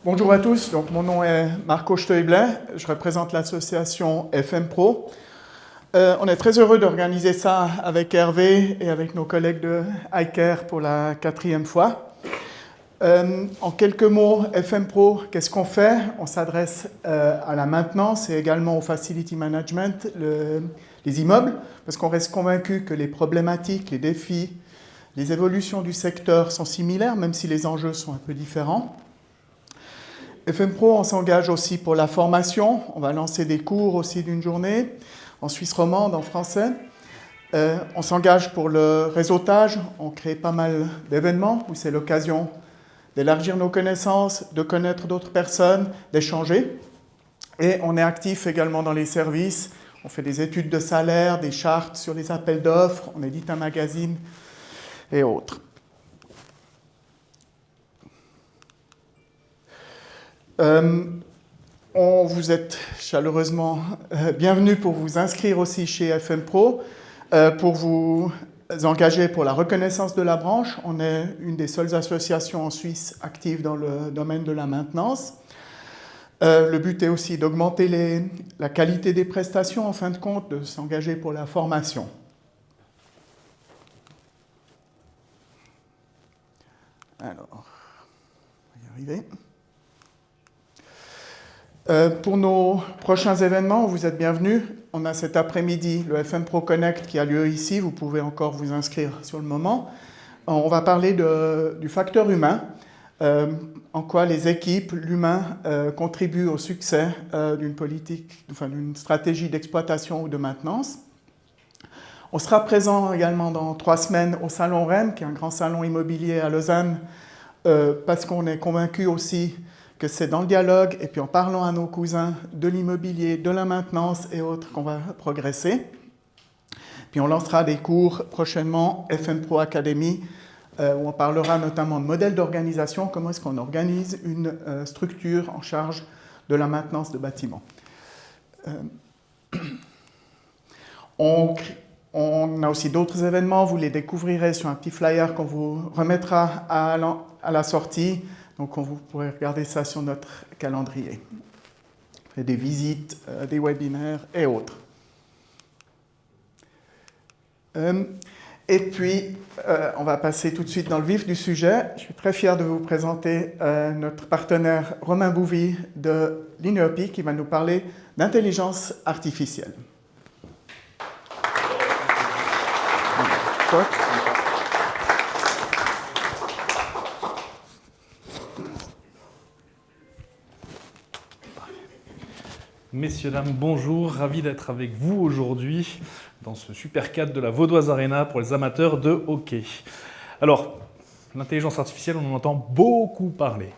Bonjour à tous, donc, mon nom est Marco Stoiblet, je représente l'association FM Pro. On est très heureux d'organiser ça avec Hervé et avec nos collègues de iCare pour la 4e fois. En quelques mots, FM Pro, qu'est-ce qu'on fait? On s'adresse à la maintenance et également au facility management, les immeubles, parce qu'on reste convaincu que les problématiques, les défis, les évolutions du secteur sont similaires, même si les enjeux sont un peu différents. FM Pro, on s'engage aussi pour la formation. On va lancer des cours aussi d'une journée, en Suisse romande, en français. On s'engage pour le réseautage. On crée pas mal d'événements où c'est l'occasion d'élargir nos connaissances, de connaître d'autres personnes, d'échanger. Et on est actif également dans les services. On fait des études de salaire, des chartes sur les appels d'offres. On édite un magazine et autres. Vous êtes chaleureusement bienvenus pour vous inscrire aussi chez FM Pro, pour vous engager pour la reconnaissance de la branche. On est une des seules associations en Suisse actives dans le domaine de la maintenance. Le but est aussi d'augmenter la qualité des prestations, en fin de compte, de s'engager pour la formation. Alors, on va y arriver. Pour nos prochains événements, vous êtes bienvenus. On a cet après-midi le FM Pro Connect qui a lieu ici. Vous pouvez encore vous inscrire sur le moment. On va parler du facteur humain, en quoi les équipes, l'humain, contribuent au succès d'une politique, d'une stratégie d'exploitation ou de maintenance. On sera présent également dans 3 semaines au Salon Rennes, qui est un grand salon immobilier à Lausanne, parce qu'on est convaincu aussi que c'est dans le dialogue et puis en parlant à nos cousins de l'immobilier, de la maintenance et autres qu'on va progresser. Puis on lancera des cours prochainement, FM Pro Academy, où on parlera notamment de modèles d'organisation, comment est-ce qu'on organise une structure en charge de la maintenance de bâtiments. On a aussi d'autres événements, vous les découvrirez sur un petit flyer qu'on vous remettra à la sortie. Donc, vous pourrez regarder ça sur notre calendrier. Et des visites, des webinaires et autres. Et puis, on va passer tout de suite dans le vif du sujet. Je suis très fier de vous présenter notre partenaire Romain Bouvy de l'INEOPI qui va nous parler d'intelligence artificielle. Messieurs, dames, bonjour, ravi d'être avec vous aujourd'hui dans ce super cadre de la Vaudoise Arena pour les amateurs de hockey. Alors, l'intelligence artificielle, on en entend beaucoup parler.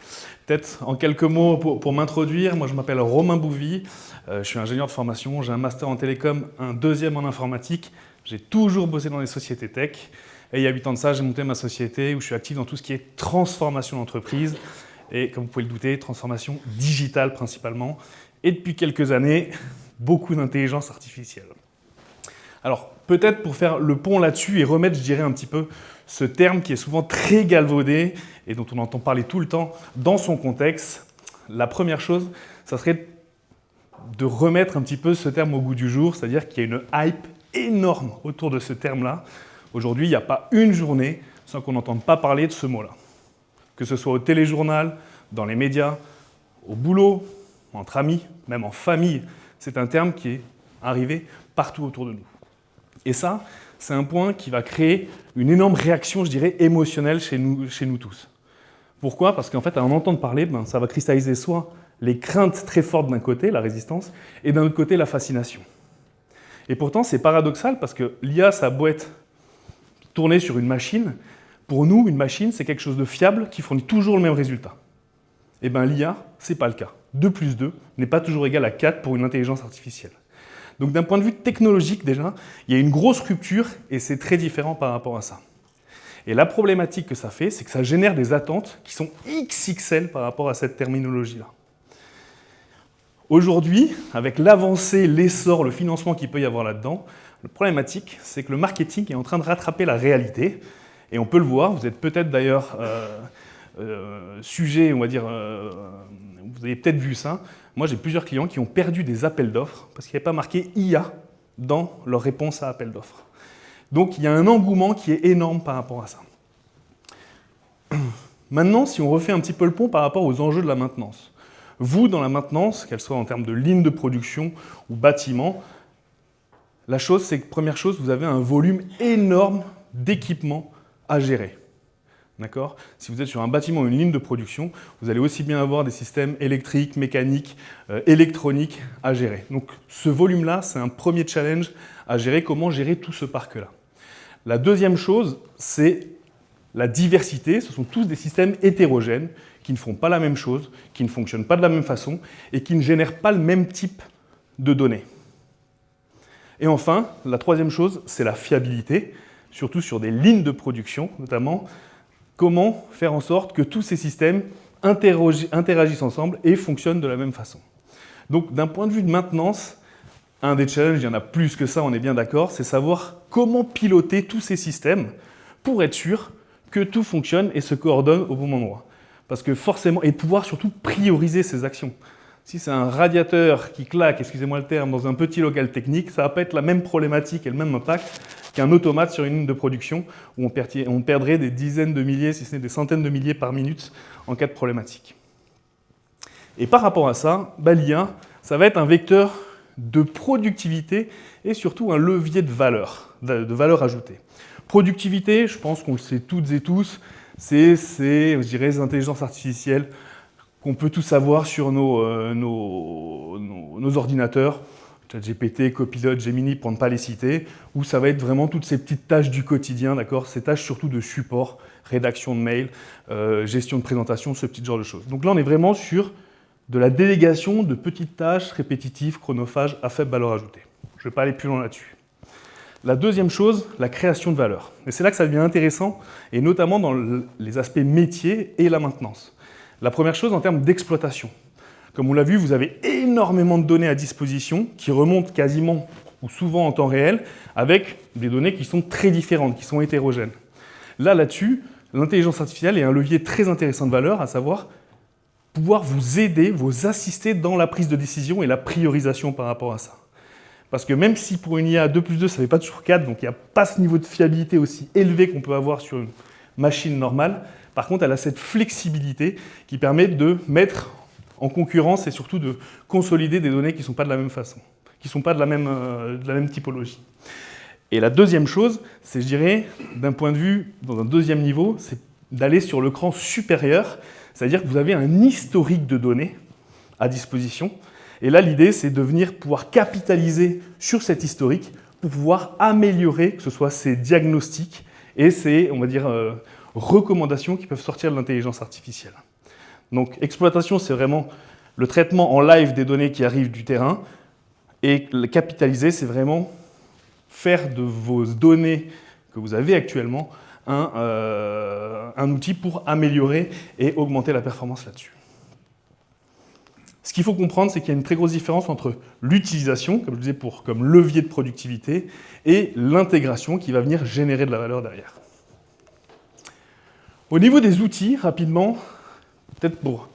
Peut-être en quelques mots pour m'introduire, moi je m'appelle Romain Bouvy, je suis ingénieur de formation, j'ai un master en télécom, un 2e en informatique, j'ai toujours bossé dans les sociétés tech et il y a 8 ans de ça, j'ai monté ma société où je suis actif dans tout ce qui est transformation d'entreprise et comme vous pouvez le douter, transformation digitale principalement. Et depuis quelques années, beaucoup d'intelligence artificielle. Alors, peut-être pour faire le pont là-dessus et remettre, je dirais, un petit peu ce terme qui est souvent très galvaudé et dont on entend parler tout le temps dans son contexte, la première chose, ça serait de remettre un petit peu ce terme au goût du jour, c'est-à-dire qu'il y a une hype énorme autour de ce terme-là. Aujourd'hui, il n'y a pas une journée sans qu'on n'entende pas parler de ce mot-là. Que ce soit au téléjournal, dans les médias, au boulot, entre amis, même en famille, c'est un terme qui est arrivé partout autour de nous. Et ça, c'est un point qui va créer une énorme réaction, je dirais, émotionnelle chez nous tous. Pourquoi? Parce qu'en fait, à en entendre parler, ça va cristalliser soit les craintes très fortes d'un côté, la résistance, et d'un autre côté, la fascination. Et pourtant, c'est paradoxal parce que l'IA, ça a beau être tourné sur une machine, pour nous, une machine, c'est quelque chose de fiable qui fournit toujours le même résultat. Eh bien, l'IA, ce n'est pas le cas. 2 plus 2 n'est pas toujours égal à 4 pour une intelligence artificielle. Donc d'un point de vue technologique déjà, il y a une grosse rupture et c'est très différent par rapport à ça. Et la problématique que ça fait, c'est que ça génère des attentes qui sont XXL par rapport à cette terminologie-là. Aujourd'hui, avec l'avancée, l'essor, le financement qu'il peut y avoir là-dedans, la problématique, c'est que le marketing est en train de rattraper la réalité. Et on peut le voir, vous êtes peut-être d'ailleurs sujet, on va dire, Vous avez peut-être vu ça. Moi, j'ai plusieurs clients qui ont perdu des appels d'offres parce qu'il n'y avait pas marqué IA dans leur réponse à appel d'offres. Donc, il y a un engouement qui est énorme par rapport à ça. Maintenant, si on refait un petit peu le pont par rapport aux enjeux de la maintenance. Vous, dans la maintenance, qu'elle soit en termes de ligne de production ou bâtiment, la chose, c'est que première chose, vous avez un volume énorme d'équipements à gérer. D'accord ? Si vous êtes sur un bâtiment ou une ligne de production, vous allez aussi bien avoir des systèmes électriques, mécaniques, électroniques à gérer. Donc ce volume-là, c'est un premier challenge à gérer, comment gérer tout ce parc-là. La deuxième chose, c'est la diversité. Ce sont tous des systèmes hétérogènes qui ne font pas la même chose, qui ne fonctionnent pas de la même façon et qui ne génèrent pas le même type de données. Et enfin, la troisième chose, c'est la fiabilité, surtout sur des lignes de production notamment. Comment faire en sorte que tous ces systèmes interagissent ensemble et fonctionnent de la même façon. Donc d'un point de vue de maintenance, un des challenges, il y en a plus que ça, on est bien d'accord, c'est savoir comment piloter tous ces systèmes pour être sûr que tout fonctionne et se coordonne au bon endroit. Parce que forcément, et pouvoir surtout prioriser ces actions. Si c'est un radiateur qui claque, excusez-moi le terme, dans un petit local technique, ça ne va pas être la même problématique et le même impact qu'un automate sur une ligne de production où on perdrait des dizaines de milliers, si ce n'est des centaines de milliers par minute en cas de problématique. Et par rapport à ça, l'IA, ça va être un vecteur de productivité et surtout un levier de valeur ajoutée. Productivité, je pense qu'on le sait toutes et tous, c'est je dirais, les intelligences artificielles qu'on peut tous avoir sur nos ordinateurs, ChatGPT, Copilot, Gemini, pour ne pas les citer, où ça va être vraiment toutes ces petites tâches du quotidien, d'accord, ces tâches surtout de support, rédaction de mails, gestion de présentation, ce petit genre de choses. Donc là, on est vraiment sur de la délégation de petites tâches répétitives, chronophages, à faible valeur ajoutée. Je ne vais pas aller plus loin là-dessus. La deuxième chose, la création de valeur. Et c'est là que ça devient intéressant, et notamment dans les aspects métiers et la maintenance. La première chose, en termes d'exploitation. Comme on l'a vu, vous avez énormément de données à disposition qui remontent quasiment ou souvent en temps réel avec des données qui sont très différentes, qui sont hétérogènes. Là-dessus, l'intelligence artificielle est un levier très intéressant de valeur, à savoir pouvoir vous aider, vous assister dans la prise de décision et la priorisation par rapport à ça. Parce que même si pour une IA 2+2, ça ne fait pas toujours 4, donc il n'y a pas ce niveau de fiabilité aussi élevé qu'on peut avoir sur une machine normale, par contre, elle a cette flexibilité qui permet de mettre en concurrence et surtout de consolider des données qui ne sont pas de la même façon, qui ne sont pas de la même typologie. Et la deuxième chose, c'est, je dirais, d'un point de vue, dans un deuxième niveau, c'est d'aller sur le cran supérieur, c'est-à-dire que vous avez un historique de données à disposition. Et là, l'idée, c'est de venir pouvoir capitaliser sur cet historique pour pouvoir améliorer, que ce soit ces diagnostics et ces, on va dire, recommandations qui peuvent sortir de l'intelligence artificielle. Donc, exploitation, c'est vraiment le traitement en live des données qui arrivent du terrain. Et le capitaliser, c'est vraiment faire de vos données que vous avez actuellement un outil pour améliorer et augmenter la performance là-dessus. Ce qu'il faut comprendre, c'est qu'il y a une très grosse différence entre l'utilisation, comme je disais, comme levier de productivité, et l'intégration qui va venir générer de la valeur derrière. Au niveau des outils, rapidement, peut-être pour...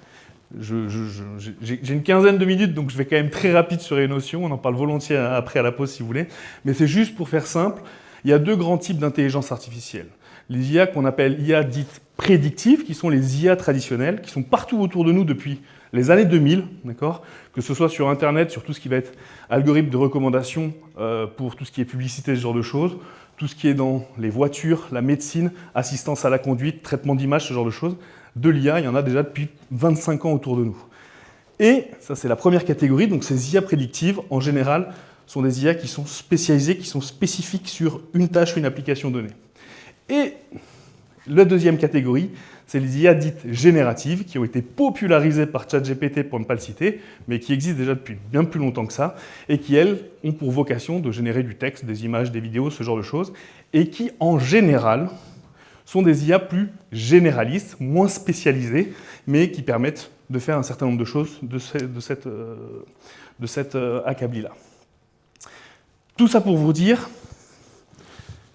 J'ai une quinzaine de minutes, donc je vais quand même très rapide sur les notions. On en parle volontiers après à la pause si vous voulez. Mais c'est juste pour faire simple, il y a deux grands types d'intelligence artificielle. Les IA qu'on appelle IA dites prédictives, qui sont les IA traditionnelles, qui sont partout autour de nous depuis les années 2000, d'accord, que ce soit sur Internet, sur tout ce qui va être algorithme de recommandation pour tout ce qui est publicité, ce genre de choses, tout ce qui est dans les voitures, la médecine, assistance à la conduite, traitement d'images, ce genre de choses. De l'IA, il y en a déjà depuis 25 ans autour de nous. Et ça, c'est la première catégorie. Donc ces IA prédictives, en général, sont des IA qui sont spécialisées, qui sont spécifiques sur une tâche ou une application donnée. Et la deuxième catégorie, c'est les IA dites génératives, qui ont été popularisées par ChatGPT, pour ne pas le citer, mais qui existent déjà depuis bien plus longtemps que ça, et qui, elles, ont pour vocation de générer du texte, des images, des vidéos, ce genre de choses, et qui, en général, sont des IA plus généralistes, moins spécialisées, mais qui permettent de faire un certain nombre de choses de cet acabit-là. Tout ça pour vous dire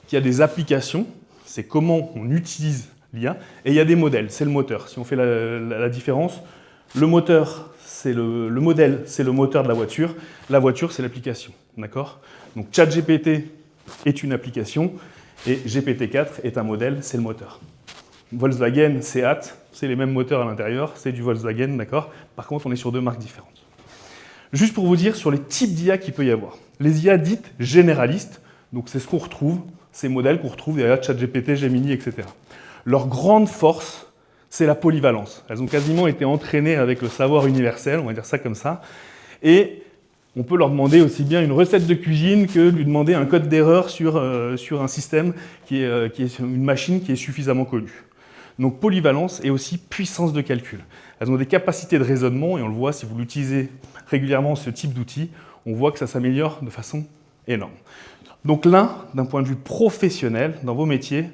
qu'il y a des applications, c'est comment on utilise l'IA, et il y a des modèles, c'est le moteur. Si on fait la différence, Le moteur, c'est le modèle, c'est le moteur de la voiture c'est l'application, d'accord? Donc ChatGPT est une application et GPT-4 est un modèle, c'est le moteur. Volkswagen, Seat, c'est les mêmes moteurs à l'intérieur, c'est du Volkswagen, d'accord? Par contre, on est sur deux marques différentes. Juste pour vous dire sur les types d'IA qu'il peut y avoir. Les IA dites généralistes, donc c'est ce qu'on retrouve, ces modèles qu'on retrouve derrière ChatGPT, Gemini, etc. Leur grande force, c'est la polyvalence. Elles ont quasiment été entraînées avec le savoir universel, on va dire ça comme ça, et on peut leur demander aussi bien une recette de cuisine que lui demander un code d'erreur sur un système qui est une machine qui est suffisamment connue. Donc polyvalence et aussi puissance de calcul. Elles ont des capacités de raisonnement et on le voit si vous l'utilisez régulièrement ce type d'outil, on voit que ça s'améliore de façon énorme. Donc là, d'un point de vue professionnel, dans vos métiers,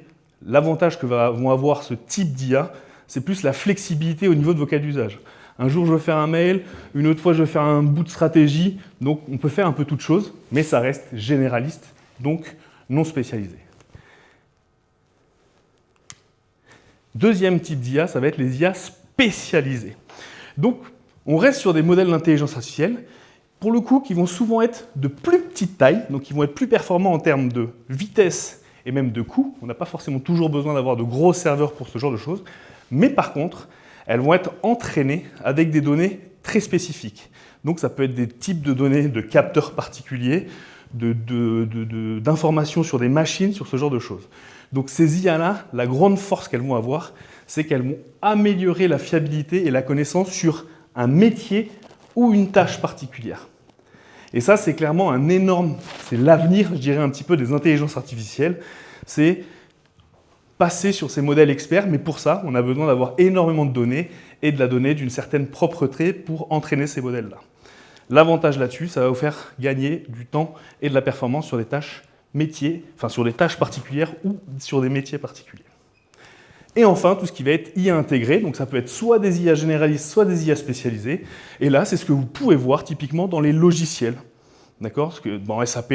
l'avantage que vont avoir ce type d'IA, c'est plus la flexibilité au niveau de vos cas d'usage. Un jour, je veux faire un mail, une autre fois, je veux faire un bout de stratégie. Donc, on peut faire un peu toutes choses, mais ça reste généraliste, donc non spécialisé. Deuxième type d'IA, ça va être les IA spécialisées. Donc, on reste sur des modèles d'intelligence artificielle, pour le coup, qui vont souvent être de plus petite taille, donc qui vont être plus performants en termes de vitesse et même de coût. On n'a pas forcément toujours besoin d'avoir de gros serveurs pour ce genre de choses, mais par contre, elles vont être entraînées avec des données très spécifiques. Donc ça peut être des types de données de capteurs particuliers, d'informations sur des machines, sur ce genre de choses. Donc ces IA-là, la grande force qu'elles vont avoir, c'est qu'elles vont améliorer la fiabilité et la connaissance sur un métier ou une tâche particulière. Et ça, c'est clairement un énorme, c'est l'avenir, je dirais un petit peu, des intelligences artificielles. C'est passer sur ces modèles experts, mais pour ça, on a besoin d'avoir énormément de données et de la donnée d'une certaine propreté pour entraîner ces modèles-là. L'avantage là-dessus, ça va vous faire gagner du temps et de la performance sur des tâches métiers, enfin sur des tâches particulières ou sur des métiers particuliers. Et enfin, tout ce qui va être IA intégré, donc ça peut être soit des IA généralistes, soit des IA spécialisées. Et là, c'est ce que vous pouvez voir typiquement dans les logiciels. D'accord? Parce que dans SAP,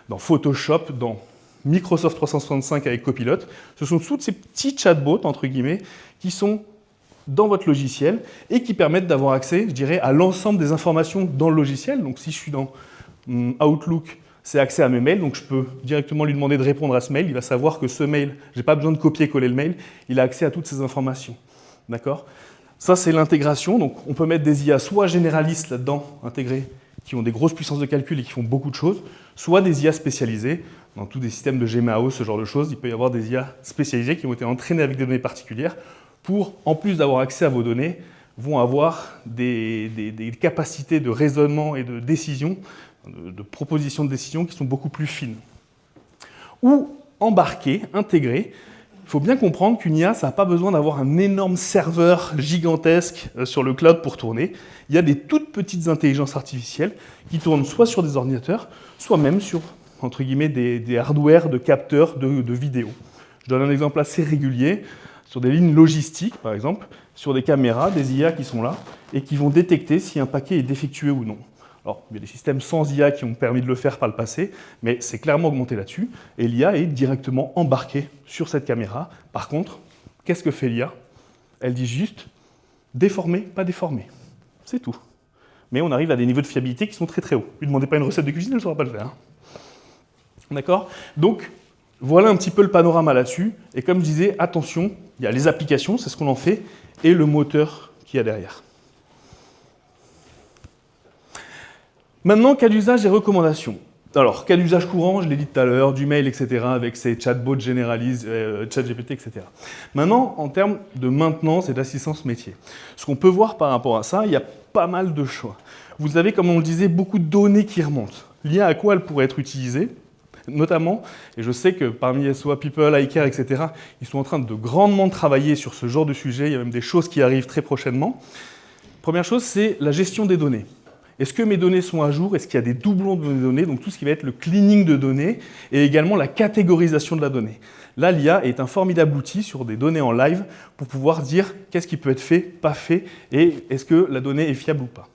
dans Photoshop, dans Microsoft 365 avec Copilot, ce sont tous ces petits chatbots, entre guillemets, qui sont dans votre logiciel et qui permettent d'avoir accès, je dirais, à l'ensemble des informations dans le logiciel. Donc si je suis dans Outlook, c'est accès à mes mails, donc je peux directement lui demander de répondre à ce mail. Il va savoir que ce mail, je n'ai pas besoin de copier-coller le mail, il a accès à toutes ces informations. D'accord? Ça, c'est l'intégration. Donc on peut mettre des IA soit généralistes là-dedans, intégrés, qui ont des grosses puissances de calcul et qui font beaucoup de choses, soit des IA spécialisées. Dans tous des systèmes de GMAO, ce genre de choses, il peut y avoir des IA spécialisées qui ont été entraînées avec des données particulières pour, en plus d'avoir accès à vos données, vont avoir des capacités de raisonnement et de décision, de proposition de décision qui sont beaucoup plus fines. Ou embarquées, intégrées. Il faut bien comprendre qu'une IA, ça n'a pas besoin d'avoir un énorme serveur gigantesque sur le cloud pour tourner. Il y a des toutes petites intelligences artificielles qui tournent soit sur des ordinateurs, soit même sur, entre guillemets, des hardware de capteurs de vidéos. Je donne un exemple assez régulier. Sur des lignes logistiques, par exemple, sur des caméras, des IA qui sont là et qui vont détecter si un paquet est défectueux ou non. Alors, il y a des systèmes sans IA qui ont permis de le faire par le passé, mais c'est clairement augmenté là-dessus. Et l'IA est directement embarquée sur cette caméra. Par contre, qu'est-ce que fait l'IA? Elle dit juste déformer, pas déformer. C'est tout. Mais on arrive à des niveaux de fiabilité qui sont très très hauts. Ne lui demandez pas une recette de cuisine, elle ne saura pas le faire. D'accord? Donc, voilà un petit peu le panorama là-dessus. Et comme je disais, attention, il y a les applications, c'est ce qu'on en fait, et le moteur qu'il y a derrière. Maintenant, cas d'usage et recommandations. Alors, cas d'usage courant, je l'ai dit tout à l'heure, du mail, etc., avec ces chatbots généralisés, ChatGPT, etc. Maintenant, en termes de maintenance et d'assistance métier, ce qu'on peut voir par rapport à ça, il y a pas mal de choix. Vous avez, comme on le disait, beaucoup de données qui remontent. L'IA, à quoi elle pourrait être utilisée? Notamment, et je sais que parmi SOA People, iCare, etc., ils sont en train de grandement travailler sur ce genre de sujet. Il y a même des choses qui arrivent très prochainement. Première chose, c'est la gestion des données. Est-ce que mes données sont à jour? Est-ce qu'il y a des doublons de mes données? Donc tout ce qui va être le cleaning de données et également la catégorisation de la donnée. Là, l'IA est un formidable outil sur des données en live pour pouvoir dire qu'est-ce qui peut être fait, pas fait, et est-ce que la donnée est fiable ou pas.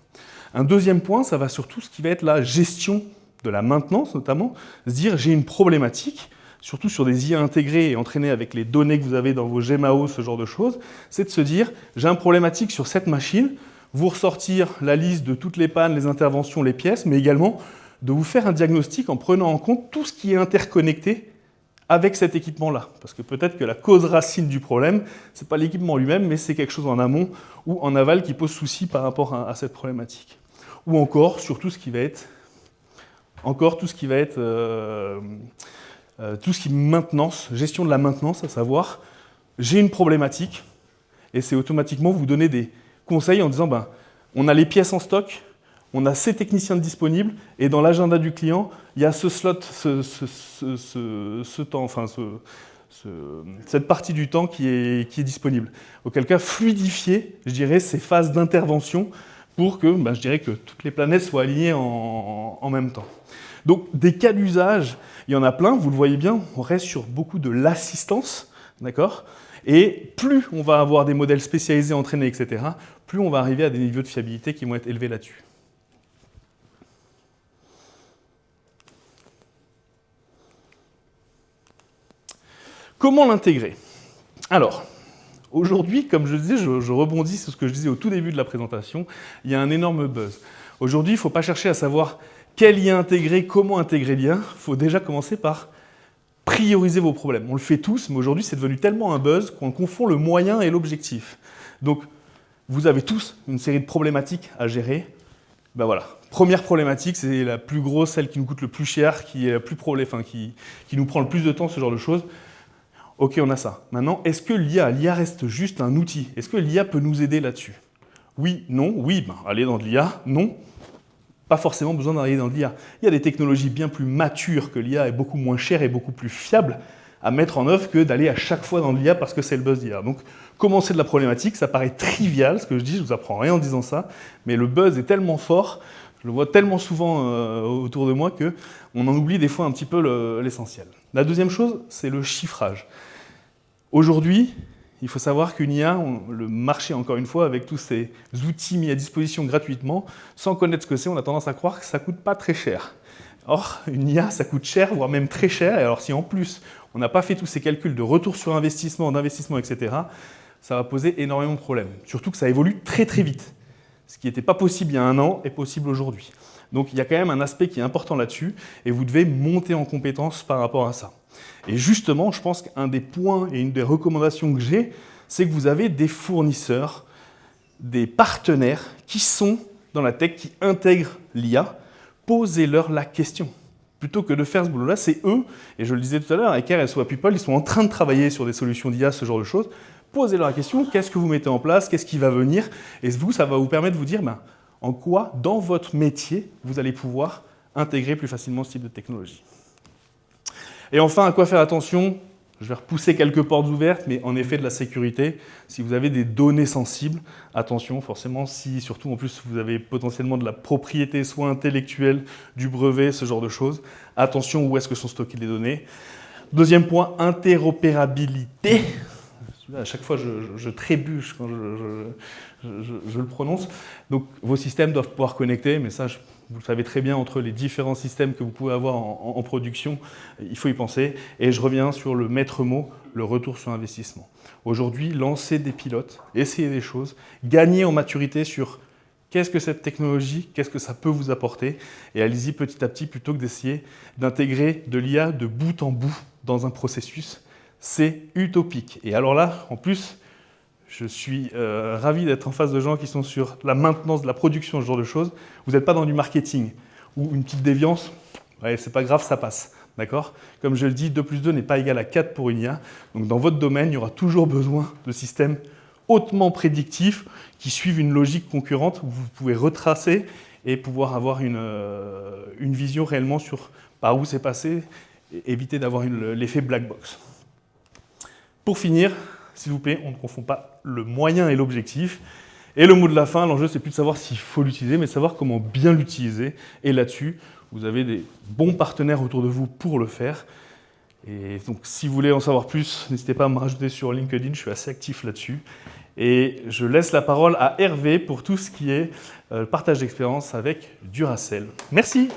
Un deuxième point, ça va sur tout ce qui va être la gestion de la maintenance notamment, se dire j'ai une problématique, surtout sur des IA intégrées et entraînées avec les données que vous avez dans vos GMAO, ce genre de choses, c'est de se dire, j'ai une problématique sur cette machine, vous ressortir la liste de toutes les pannes, les interventions, les pièces, mais également de vous faire un diagnostic en prenant en compte tout ce qui est interconnecté avec cet équipement-là. Parce que peut-être que la cause racine du problème, ce n'est pas l'équipement lui-même, mais c'est quelque chose en amont ou en aval qui pose souci par rapport à cette problématique. Ou encore sur tout ce qui va être, tout ce qui est maintenance, gestion de la maintenance, à savoir, j'ai une problématique, et c'est automatiquement vous donner des conseils en disant, on a les pièces en stock, on a ces techniciens disponibles, et dans l'agenda du client, il y a ce slot, ce temps, enfin cette partie du temps qui est disponible. Auquel cas, fluidifier, je dirais, ces phases d'intervention pour que, je dirais que toutes les planètes soient alignées en même temps. Donc, des cas d'usage, il y en a plein, vous le voyez bien, on reste sur beaucoup de l'assistance, d'accord ? Et plus on va avoir des modèles spécialisés, entraînés, etc., plus on va arriver à des niveaux de fiabilité qui vont être élevés là-dessus. Comment l'intégrer? Alors, aujourd'hui, comme je le disais, je rebondis sur ce que je disais au tout début de la présentation, il y a un énorme buzz. Aujourd'hui, il ne faut pas chercher à savoir quel IA intégrer, comment intégrer l'IA. Il faut déjà commencer par prioriser vos problèmes. On le fait tous, mais aujourd'hui, c'est devenu tellement un buzz qu'on confond le moyen et l'objectif. Donc, vous avez tous une série de problématiques à gérer. Voilà. Première problématique, c'est la plus grosse, celle qui nous coûte le plus cher, qui est la plus qui nous prend le plus de temps, ce genre de choses. Ok, on a ça. Maintenant, est-ce que l'IA reste juste un outil? Est-ce que l'IA peut nous aider là-dessus? Oui, non, oui, aller dans de l'IA, non. Pas forcément besoin d'aller dans de l'IA. Il y a des technologies bien plus matures que l'IA et beaucoup moins chères et beaucoup plus fiables à mettre en œuvre que d'aller à chaque fois dans de l'IA parce que c'est le buzz d'IA. Donc, commencer de la problématique, ça paraît trivial, ce que je dis, je ne vous apprends rien en disant ça, mais le buzz est tellement fort, je le vois tellement souvent autour de moi qu'on en oublie des fois un petit peu l'essentiel. La deuxième chose, c'est le chiffrage. Aujourd'hui, il faut savoir qu'une IA, le marché, encore une fois, avec tous ces outils mis à disposition gratuitement, sans connaître ce que c'est, on a tendance à croire que ça ne coûte pas très cher. Or, une IA, ça coûte cher, voire même très cher. Et alors, si en plus, on n'a pas fait tous ces calculs de retour sur investissement, d'investissement, etc., ça va poser énormément de problèmes. Surtout que ça évolue très très vite. Ce qui n'était pas possible il y a un an est possible aujourd'hui. Donc, il y a quand même un aspect qui est important là-dessus, et vous devez monter en compétence par rapport à ça. Et justement, je pense qu'un des points et une des recommandations que j'ai, c'est que vous avez des fournisseurs, des partenaires qui sont dans la tech, qui intègrent l'IA. Posez-leur la question. Plutôt que de faire ce boulot-là, c'est eux, et je le disais tout à l'heure, avec RSO People, ils sont en train de travailler sur des solutions d'IA, ce genre de choses. Posez-leur la question, qu'est-ce que vous mettez en place, qu'est-ce qui va venir, et vous, ça va vous permettre de vous dire en quoi, dans votre métier, vous allez pouvoir intégrer plus facilement ce type de technologie. Et enfin, à quoi faire attention? Je vais repousser quelques portes ouvertes, mais en effet de la sécurité. Si vous avez des données sensibles, attention, forcément, si surtout en plus vous avez potentiellement de la propriété, soit intellectuelle, du brevet, ce genre de choses, attention où est-ce que sont stockées les données. Deuxième point, interopérabilité. À chaque fois, je trébuche quand je le prononce. Donc, vos systèmes doivent pouvoir connecter, mais ça, vous le savez très bien, entre les différents systèmes que vous pouvez avoir en production, il faut y penser. Et je reviens sur le maître mot, le retour sur investissement. Aujourd'hui, lancez des pilotes, essayez des choses, gagnez en maturité sur qu'est-ce que cette technologie, qu'est-ce que ça peut vous apporter, et allez-y petit à petit plutôt que d'essayer d'intégrer de l'IA de bout en bout dans un processus. C'est utopique. Et alors là, en plus, je suis ravi d'être en face de gens qui sont sur la maintenance de la production, ce genre de choses. Vous n'êtes pas dans du marketing ou une petite déviance. Ouais, c'est pas grave, ça passe. D'accord? Comme je le dis, 2 plus 2 n'est pas égal à 4 pour une IA. Donc dans votre domaine, il y aura toujours besoin de systèmes hautement prédictifs qui suivent une logique concurrente où vous pouvez retracer et pouvoir avoir une vision réellement sur par où c'est passé et éviter d'avoir l'effet black box. Pour finir, s'il vous plaît, on ne confond pas le moyen et l'objectif. Et le mot de la fin, l'enjeu, c'est plus de savoir s'il faut l'utiliser, mais de savoir comment bien l'utiliser. Et là-dessus, vous avez des bons partenaires autour de vous pour le faire. Et donc, si vous voulez en savoir plus, n'hésitez pas à me rajouter sur LinkedIn, je suis assez actif là-dessus. Et je laisse la parole à Hervé pour tout ce qui est partage d'expérience avec Duracell. Merci.